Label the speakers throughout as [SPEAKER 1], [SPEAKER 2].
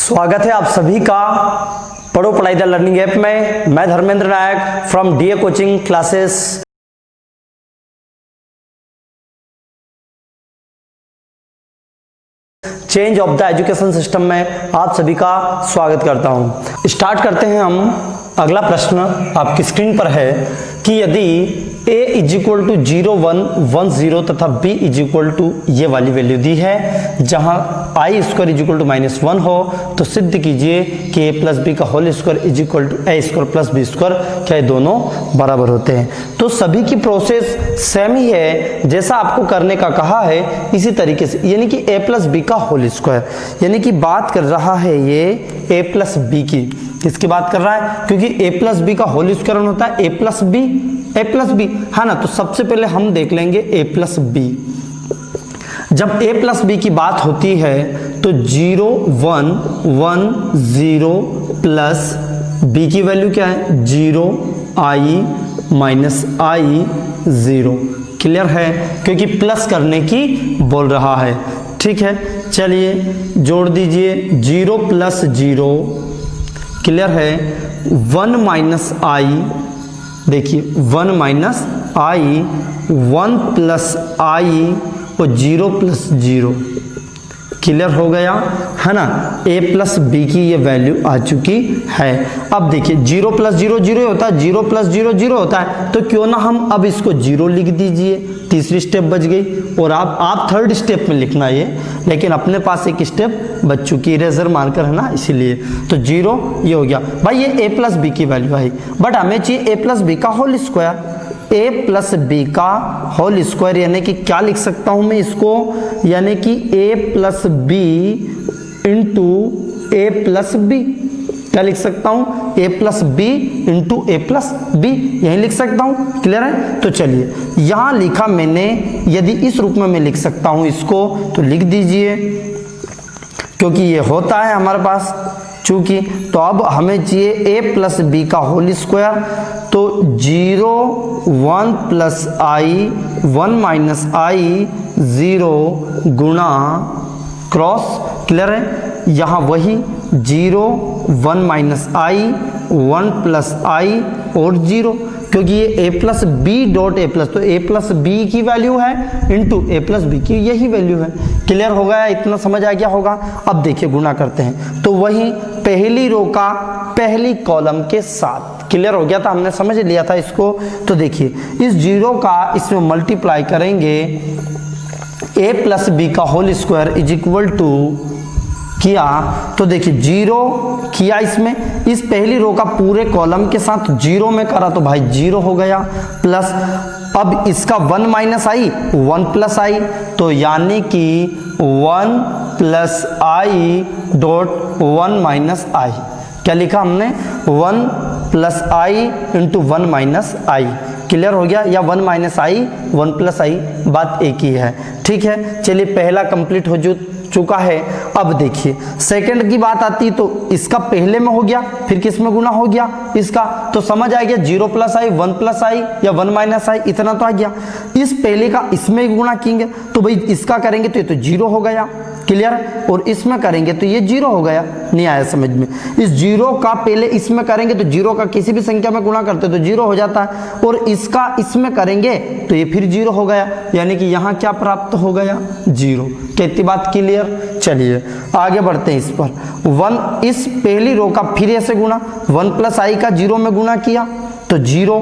[SPEAKER 1] स्वागत है आप सभी का पढ़ो पढ़ाई द लर्निंग ऐप में। मैं Dharmendra Nayak from DA coaching classes. Change of the education system में आप सभी का स्वागत करता हूं। स्टार्ट करते हैं हम। अगला प्रश्न आपकी स्क्रीन पर है कि यदि a इज इक्वल टू 0 1 1 0 तथा b इज इक्वल टू ये वाली वैल्यू दी है, जहां i square is equal to -1 हो, तो सिद्ध कीजिए कि a प्लस बी का whole square is equal to a square plus b square, क्या ये दोनों बराबर होते हैं। तो सभी की प्रोसेस सेम ही है, जैसा आपको करने का कहा है इसी तरीके से, यानी कि a प्लस बी का होल स्क्वायर, यानी कि बात कर रहा है ये a प्लस बी की। किसकी बात कर रहा है? क्योंकि a प्लस बी का होल स्क्वायर होता है a प्लस बी, है ना। तो सबसे पहले हम देख लेंगे a प्लस बी। जब a प्लस बी की बात होती है तो 0 1 1 0 प्लस b की वैल्यू क्या है? 0 i माइनस i 0। क्लियर है? क्योंकि प्लस करने की बोल रहा है। ठीक है, चलिए जोड़ दीजिए 0 प्लस 0। क्लियर है? 1 माइनस आई, देखिए 1 माइनस आई, 1 प्लस आई और 0 प्लस 0। क्लियर हो गया, है ना। a प्लस बी की ये वैल्यू आ चुकी है। अब देखिए 0 प्लस 0 0 होता है, 0 प्लस 0 0 होता है, तो क्यों ना हम अब इसको 0 लिख दीजिए। तीसरी स्टेप बच गई। और आप थर्ड स्टेप में लिखना ये, लेकिन अपने पास एक स्टेप बच चुकी, इरेजर मार्कर है ना, इसीलिए। तो 0 ये हो गया भाई, ये a प्लस बी की वैल्यू आई, बट हमें चाहिए a प्लस बी का whole square. a plus b का होल स्क्वायर यानी कि क्या लिख सकता हूं मैं इसको, यानी कि a plus b into a plus b. क्या लिख सकता हूं? a plus b into a plus b, यही लिख सकता हूं। क्लियर है? तो चलिए यहां लिखा मैंने, यदि इस रूप में मैं लिख सकता हूं इसको तो लिख दीजिए, क्योंकि ये होता है हमारे पास चूंकि। तो अब हमें चाहिए a प्लस बी का होल स्क्वायर, तो 0 1 प्लस आई 1 माइनस आई 0 गुणा क्रॉस। क्लियर है? यहाँ वही 0 1 माइनस आई 1 प्लस आई और 0, क्योंकि ये a plus b dot a plus, तो a प्लस बी की वैल्यू है इंटू ए प्लस बी की यही वैल्यू है। क्लियर हो गया? इतना समझ आ गया होगा। अब देखिए गुणा करते हैं, तो वही पहली रो का पहली कॉलम के साथ। क्लियर हो गया था, हमने समझ लिया था इसको। तो देखिए इस 0 का इसमें मल्टीप्लाई करेंगे, a प्लस बी का whole square is equal to किया, तो देखिए 0 किया इसमें, इस पहली रो का पूरे कॉलम के साथ 0 में करा तो भाई 0 हो गया, प्लस अब इसका 1 माइनस आई 1 प्लस आई, तो यानी कि 1 प्लस आई डॉट 1 माइनस आई। क्या लिखा हमने? 1 प्लस आई इंटू 1 माइनस आई। क्लियर हो गया? या 1 माइनस आई 1 प्लस आई, बात एक ही है। ठीक है, चलिए पहला कंप्लीट हो चुका है। अब देखिए सेकंड की बात आती, तो इसका पहले में हो गया, फिर किस में गुना हो गया इसका, तो समझ आ गया 0 प्लस आई 1 प्लस आई या 1 माइनस आई, इतना तो आ गया। इस पहले का इसमें गुणा किएंगे तो भाई इसका करेंगे तो ये तो 0 हो गया। क्लियर? और इसमें करेंगे तो ये 0 हो गया। नहीं आया समझ में? इस 0 का पहले इसमें करेंगे तो 0 का किसी भी संख्या में गुणा करते तो 0 हो जाता है, और इसका इसमें करेंगे तो ये फिर 0 हो गया, यानी कि यहाँ क्या प्राप्त हो गया? 0। कितनी बात क्लियर? चलिए आगे बढ़ते हैं इस पर। 1 इस पहली रो का फिर ऐसे गुणा, 1 प्लस आई का 0 में गुणा किया तो 0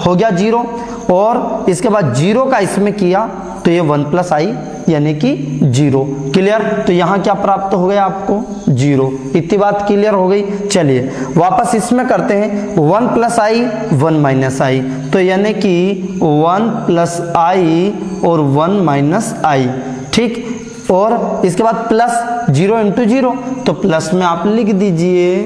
[SPEAKER 1] हो गया 0, और इसके बाद 0 का इसमें किया तो ये 1 प्लस आई यानी कि 0। क्लियर? तो यहाँ क्या प्राप्त हो गया आपको? 0। इतनी बात क्लियर हो गई। चलिए वापस इसमें करते हैं, 1 प्लस आई 1 माइनस आई, तो यानी कि 1 प्लस आई और 1 माइनस आई। ठीक, और इसके बाद प्लस 0 इंटू 0, तो प्लस में आप लिख दीजिए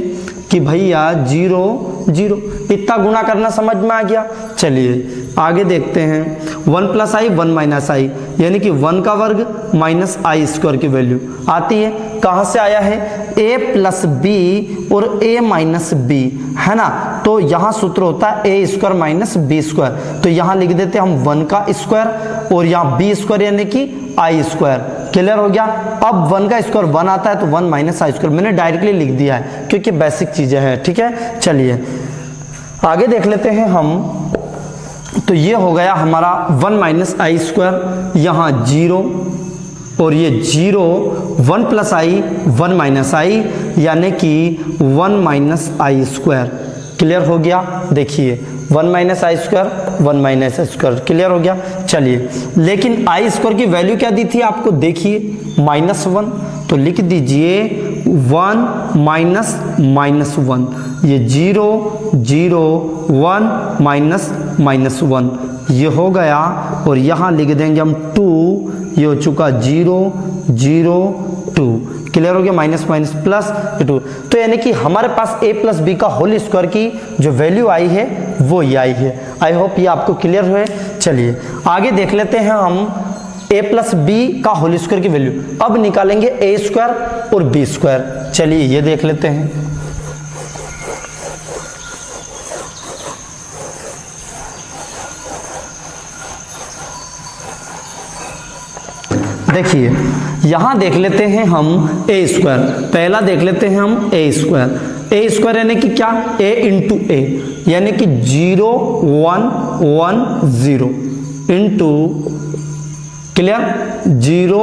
[SPEAKER 1] कि भैया 0 0। इतना गुणा करना समझ में आ गया। चलिए आगे देखते हैं। 1 प्लस आई 1 माइनस आई, यानी कि 1 का वर्ग माइनस आई स्क्वायर की वैल्यू आती है। कहां से आया है, a प्लस बी और a माइनस बी, है ना। तो यहां सूत्र होता है a square minus b square, तो यहां लिख देते हैं हम 1 का स्क्वायर और यहां b स्क्वायर यानी कि आई स्क्वायर। क्लियर हो गया। अब 1 का स्क्वायर 1 आता है तो 1 माइनस आई स्क्वायर मैंने डायरेक्टली लिख दिया है क्योंकि बेसिक चीजें हैं। ठीक है, चलिए आगे देख लेते हैं हम। तो ये हो गया हमारा 1 माइनस आई स्क्वायर, यहाँ 0 और ये 0, 1 प्लस आई 1 माइनस आई यानी कि 1 माइनस आई स्क्वायर। क्लियर हो गया। देखिए 1 minus i square 1 minus i square, clear हो गया। चलिए लेकिन आई स्क्वायर की वैल्यू क्या दी थी आपको, देखिए -1, तो लिख दीजिए 1 माइनस -1, ये 0 0 1 माइनस -1 ये हो गया और यहाँ लिख देंगे हम 2, ये हो चुका 0 0 2। क्लियर हो गया। माइनस माइनस प्लस 2, तो यानी कि हमारे पास a प्लस बी का होल स्क्वायर की जो वैल्यू आई है वो ये आई है। आई होप ये आपको क्लियर हुए। चलिए आगे देख लेते हैं हम a प्लस बी का होल स्क्वायर की वैल्यू। अब निकालेंगे a स्क्वायर और b स्क्वायर। चलिए ये देख लेते हैं। देखिए यहां देख लेते हैं हम a स्क्वायर, पहला देख लेते हैं हम a स्क्वायर यानी कि क्या, a इंटू a यानी कि 0 1 1 0 इंटू, क्लियर, 0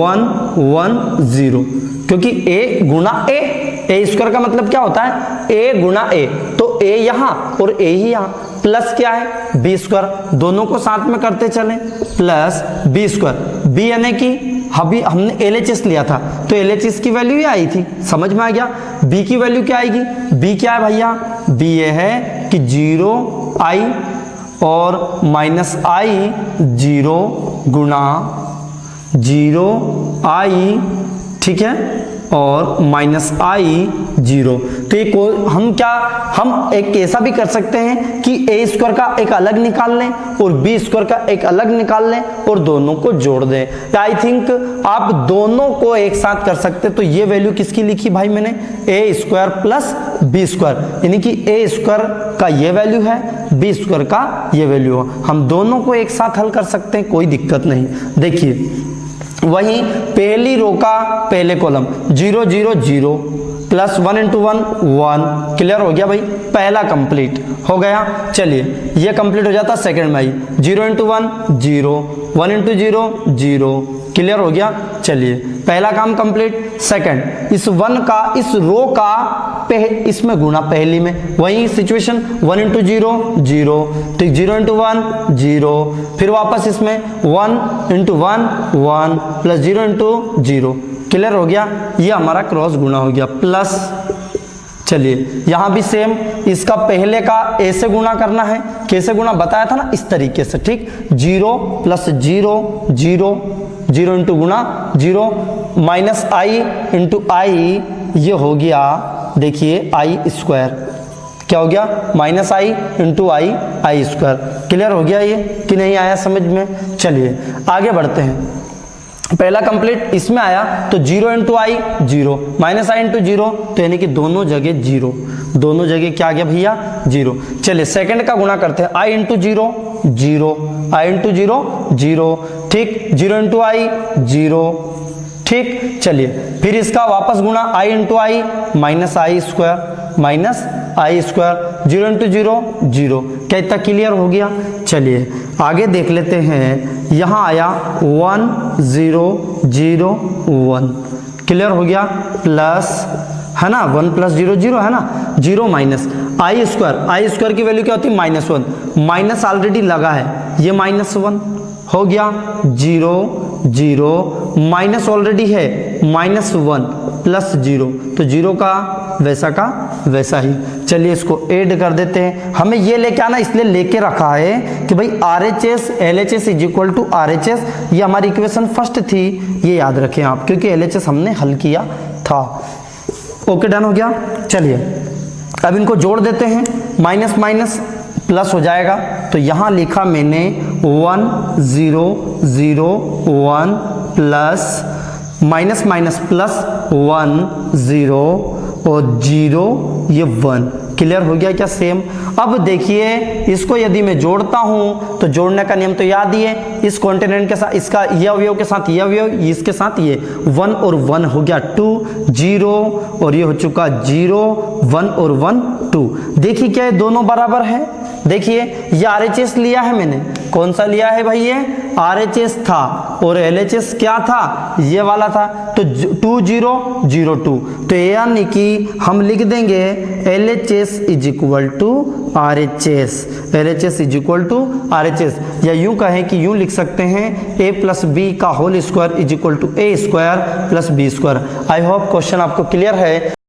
[SPEAKER 1] 1 1 0, क्योंकि a गुना a स्क्वायर का मतलब क्या होता है, a गुना a, तो a यहां और a ही यहां, प्लस क्या है बी स्क्वायर, दोनों को साथ में करते चले, प्लस बी स्क्वायर, बी यानी कि अभी हमने LHS लिया था तो LHS की वैल्यू ही आई थी, समझ में आ गया। बी की वैल्यू क्या आएगी, बी क्या है भैया, बी ये है कि 0 आई और माइनस आई 0 गुना 0 आई, ठीक है, और माइनस आई 0। तो ये हम क्या, हम एक ऐसा भी कर सकते हैं कि a स्क्वायर का एक अलग निकाल लें और b स्क्वायर का एक अलग निकाल लें और दोनों को जोड़ दें। आई थिंक आप दोनों को एक साथ कर सकते। तो ये वैल्यू किसकी लिखी भाई मैंने, a square plus b square, यानी कि a स्क्वायर का ये वैल्यू है, b स्क्वायर का ये वैल्यू है। हम दोनों को एक साथ हल कर सकते हैं, कोई दिक्कत नहीं। देखिए वहीं पहली रो का पहले कॉलम 0 0 0 प्लस 1 इंटू 1 1, क्लियर हो गया भाई, पहला कंप्लीट हो गया। चलिए ये कंप्लीट हो जाता सेकंड में आई 0 इंटू 1 0 1 इंटू 0 0, क्लियर हो गया। चलिए पहला काम कंप्लीट। सेकंड, इस 1 का इस रो का इसमें गुना पहली में, वही सिचुएशन 1 इंटू 0 0, तो 0 इंटू 1 0, फिर वापस इसमें 1 इंटू 1 1 प्लस 0 इंटू 0, क्लियर हो गया। ये हमारा क्रॉस गुना हो गया प्लस। चलिए यहां भी सेम, इसका पहले का a से गुना करना है, कैसे गुना बताया था ना, इस तरीके से, ठीक, 0 प्लस 0 0 0 इंटू गुना 0 माइनस आई इंटू आई, ये हो गया देखिए आई स्क्वायर, क्या हो गया, माइनस आई इंटू आई स्क्वायर। क्लियर हो गया ये कि नहीं आया समझ में। चलिए आगे बढ़ते हैं। पहला कंप्लीट इसमें आया तो 0 इंटू आई 0 माइनस आई इंटू 0, तो यानी कि दोनों जगह 0, दोनों जगह क्या आ गया भैया 0। चलिए सेकंड का गुणा करते हैं, आई इंटू 0 0 आई इंटू 0 0, ठीक, 0 इंटू आई 0, ठीक। चलिए फिर इसका वापस गुणा आई into I minus i square 0 into 0 0, क्या इतना क्लियर हो गया। चलिए आगे देख लेते हैं। यहाँ आया 1 0 0 1, क्लियर हो गया, प्लस है ना 1 प्लस 0 0 है ना, 0 माइनस आई स्क्वायर की वैल्यू क्या होती है -1, माइनस ऑलरेडी लगा है, ये -1 हो गया 0 0, माइनस ऑलरेडी है -1 प्लस 0, तो 0 का वैसा ही। चलिए इसको ऐड कर देते हैं। हमें ये लेके आना इसलिए लेके रखा है कि भाई RHS LHS is equal to RHS, ये हमारी इक्वेशन फर्स्ट थी, ये याद रखें आप, क्योंकि LHS हमने हल किया था। ओके डन हो गया। चलिए अब इनको जोड़ देते हैं, माइनस माइनस प्लस हो जाएगा, तो यहां लिखा मैंने 1 0 0 1 प्लस माइनस माइनस प्लस 1 0 और 0 ये 1। क्लियर हो गया क्या सेम। अब देखिए इसको यदि मैं जोड़ता हूं तो जोड़ने का नियम तो याद ही है, इस कॉन्टिनेंट के साथ इसका ये अवयव के साथ ये अवयव, इसके साथ ये 1 और 1 हो गया 2 0 और ये हो चुका 0 1 और 1 2। देखिए क्या ये दोनों बराबर है। देखिए ये RHS लिया है मैंने, कौन सा लिया है भाई, ये RHS था और LHS क्या था, ये वाला था, तो 2 0 0 2, तो यानी कि हम लिख देंगे LHS is equal to RHS, LHS is equal to RHS, या यूं कहें कि यूं लिख सकते हैं a प्लस बी का whole square is equal to a square plus b square. I hope question आपको क्लियर है।